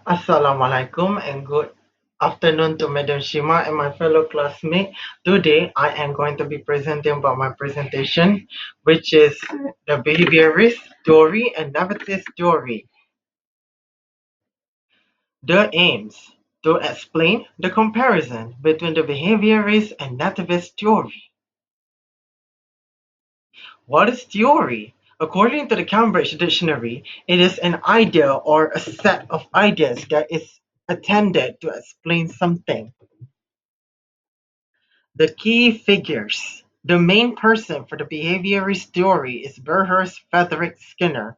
Assalamualaikum and good afternoon to Madam Shima and my fellow classmate. Today I am going to be presenting about my presentation, which is the behaviorist theory and nativist theory. The aims to explain the comparison between the behaviorist and nativist theory. What is theory? According to the Cambridge Dictionary, it is an idea or a set of ideas that is intended to explain something. The key figures. The main person for the behaviorist theory is Bernhard Frederick Skinner.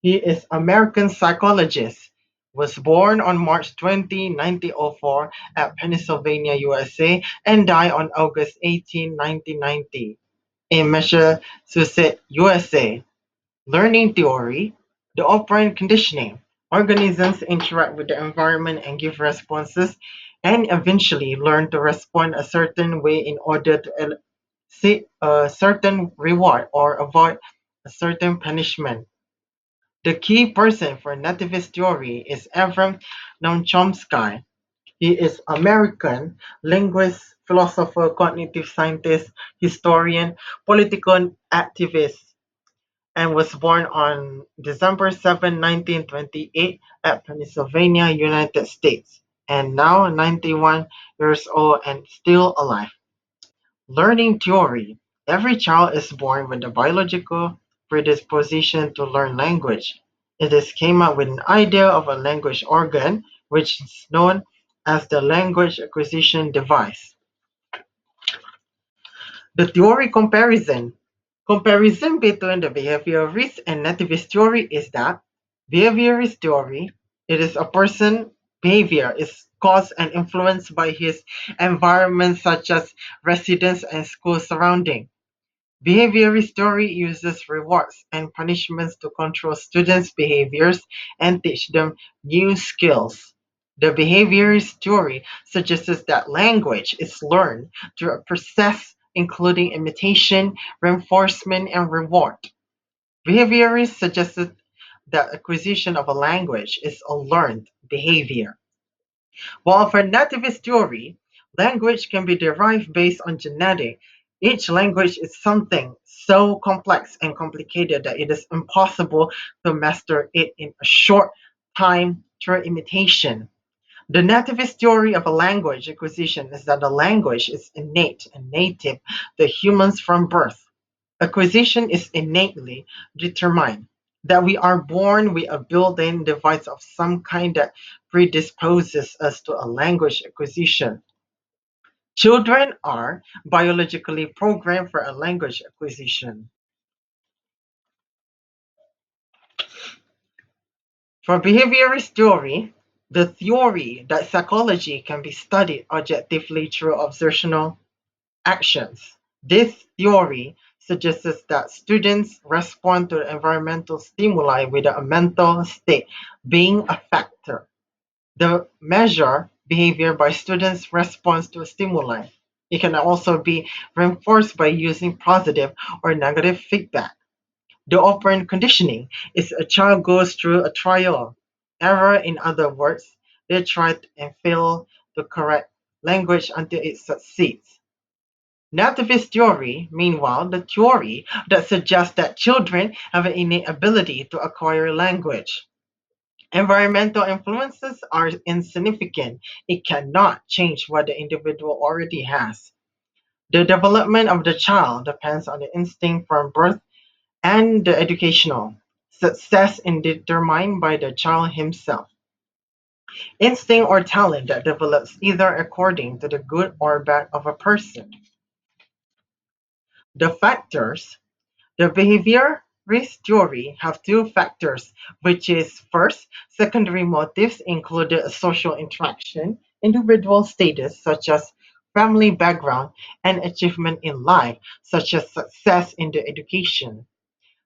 He is American psychologist. Was born on March 20, 1904 at Pennsylvania, USA and died on August 18, 1990 in Massachusetts, USA. Learning theory. The operant conditioning. Organisms interact with the environment and give responses and eventually learn to respond a certain way in order to seek a certain reward or avoid a certain punishment. The key person for nativist theory is Ephraim Noam Chomsky. He is American linguist, philosopher, cognitive scientist, historian, political activist, and was born on December 7, 1928 at Pennsylvania, United States, and now 91 years old and still alive. Learning theory. Every child is born with a biological predisposition to learn language. It is came up with an idea of a language organ, which is known as the language acquisition device. The theory comparison. Comparison between the behaviorist and nativist theory is that behaviorist theory, it is a person behavior is caused and influenced by his environment such as residence and school surrounding. Behaviorist theory uses rewards and punishments to control students' behaviors and teach them new skills. The behaviorist theory suggests that language is learned through a process including imitation, reinforcement, and reward. Behaviorists suggested that acquisition of a language is a learned behavior. While for nativist theory, language can be derived based on genetic, each language is something so complex and complicated that it is impossible to master it in a short time through imitation. The nativist theory of a language acquisition is that the language is innate and native to humans from birth. Acquisition is innately determined, that we are born with a built-in device of some kind that predisposes us to a language acquisition. Children are biologically programmed for a language acquisition. For behaviorist theory, the theory that psychology can be studied objectively through observational actions. This theory suggests that students respond to environmental stimuli with a mental state being a factor. The measure behavior by students' response to a stimuli. It can also be reinforced by using positive or negative feedback. The operant conditioning is a child goes through a trial error, in other words, they try and fail to correct language until it succeeds. Nativist theory, meanwhile, the theory that suggests that children have an innate ability to acquire language. Environmental influences are insignificant. It cannot change what the individual already has. The development of the child depends on the instinct from birth and the educational success is determined by the child himself. Instinct or talent that develops either according to the good or bad of a person. The factors. The behaviorist theory have two factors, which is first, secondary motives included social interaction, individual status such as family background, and achievement in life, such as success in the education.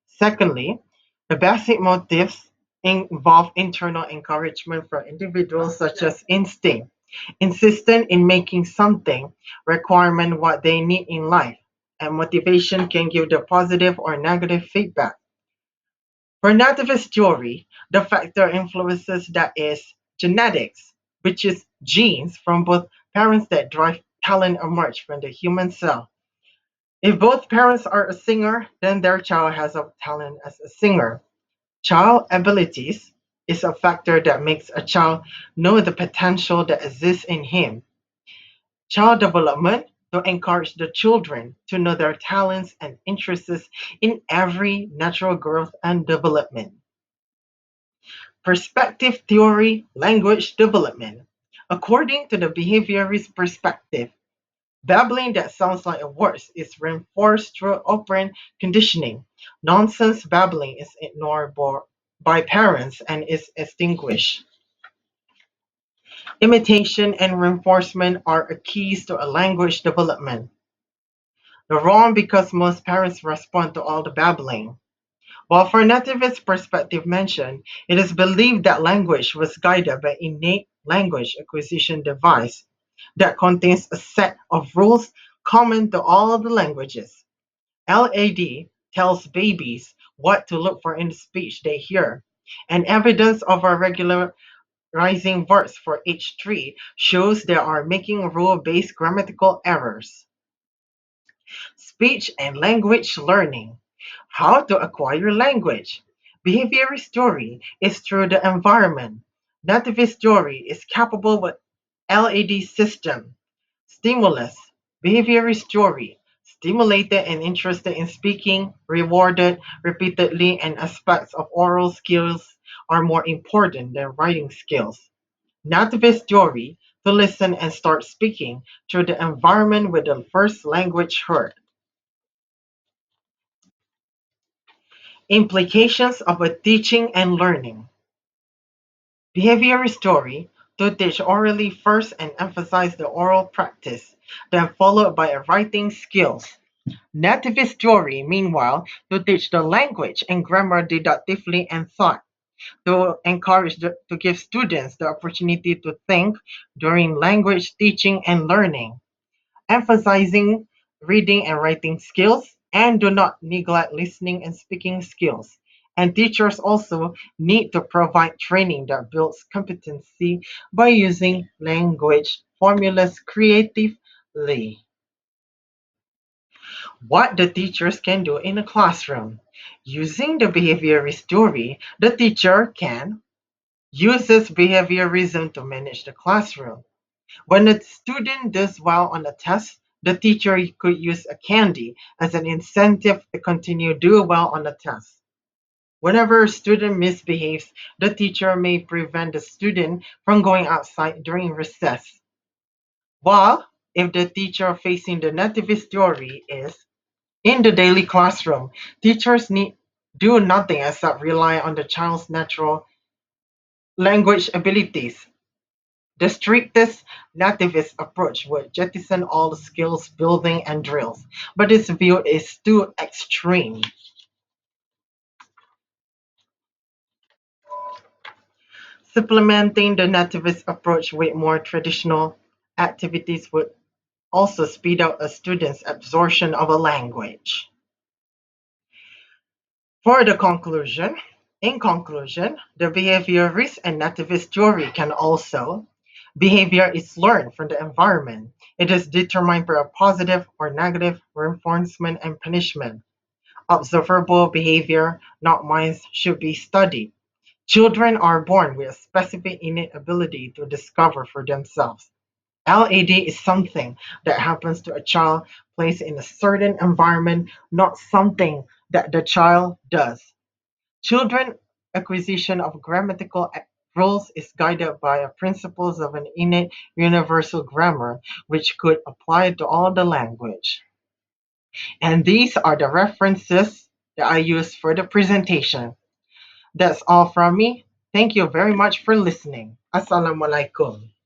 Secondly, the basic motives involve internal encouragement from individuals such as instinct, insistent in making something, requirement what they need in life, and motivation can give the positive or negative feedback. For nativist theory, the factor influences that is genetics, which is genes from both parents that drive talent emerge from the human cell. If both parents are a singer, then their child has a talent as a singer. Child abilities is a factor that makes a child know the potential that exists in him. Child development to encourage the children to know their talents and interests in every natural growth and development. Perspective theory, language development. According to the behaviorist perspective, babbling that sounds like a word is reinforced through operant conditioning. Nonsense babbling is ignored by parents and is extinguished. Imitation and reinforcement are keys to a language development. The wrong because most parents respond to all the babbling. While for nativist perspective mentioned, it is believed that language was guided by innate language acquisition device that contains a set of rules common to all the languages. LAD tells babies what to look for in the speech they hear, and evidence of a regularizing words for each tree shows they are making rule-based grammatical errors. Speech and language learning. How to acquire language. Behaviorist theory is through the environment. Nativist theory is capable with LAD system. Stimulus. Behaviorist theory. Stimulated and interested in speaking, rewarded repeatedly, and aspects of oral skills are more important than writing skills. Nativist theory to listen and start speaking through the environment with the first language heard. Implications of a teaching and learning. Behaviorist theory to teach orally first and emphasize the oral practice, then followed by a writing skills. Nativist theory, meanwhile, to teach the language and grammar deductively and thought, to to give students the opportunity to think during language teaching and learning, emphasizing reading and writing skills, and do not neglect listening and speaking skills. And teachers also need to provide training that builds competency by using language formulas creatively. What the teachers can do in a classroom. Using the behaviorist theory, the teacher can uses behaviorism to manage the classroom. When a student does well on a test, the teacher could use a candy as an incentive to continue do well on the test. Whenever a student misbehaves, the teacher may prevent the student from going outside during recess. While if the teacher facing the nativist theory is in the daily classroom, teachers need do nothing except rely on the child's natural language abilities. The strictest nativist approach would jettison all the skills building and drills, but this view is too extreme. Supplementing the nativist approach with more traditional activities would also speed up a student's absorption of a language. For the conclusion, in conclusion, the behaviorist and nativist theory can also behavior is learned from the environment. It is determined by a positive or negative reinforcement and punishment. Observable behavior, not minds, should be studied. Children are born with a specific innate ability to discover for themselves. LAD is something that happens to a child placed in a certain environment, not something that the child does. Children acquisition of grammatical rules is guided by the principles of an innate universal grammar, which could apply to all the language. And these are the references that I use for the presentation. That's all from me. Thank you very much for listening. Assalamualaikum.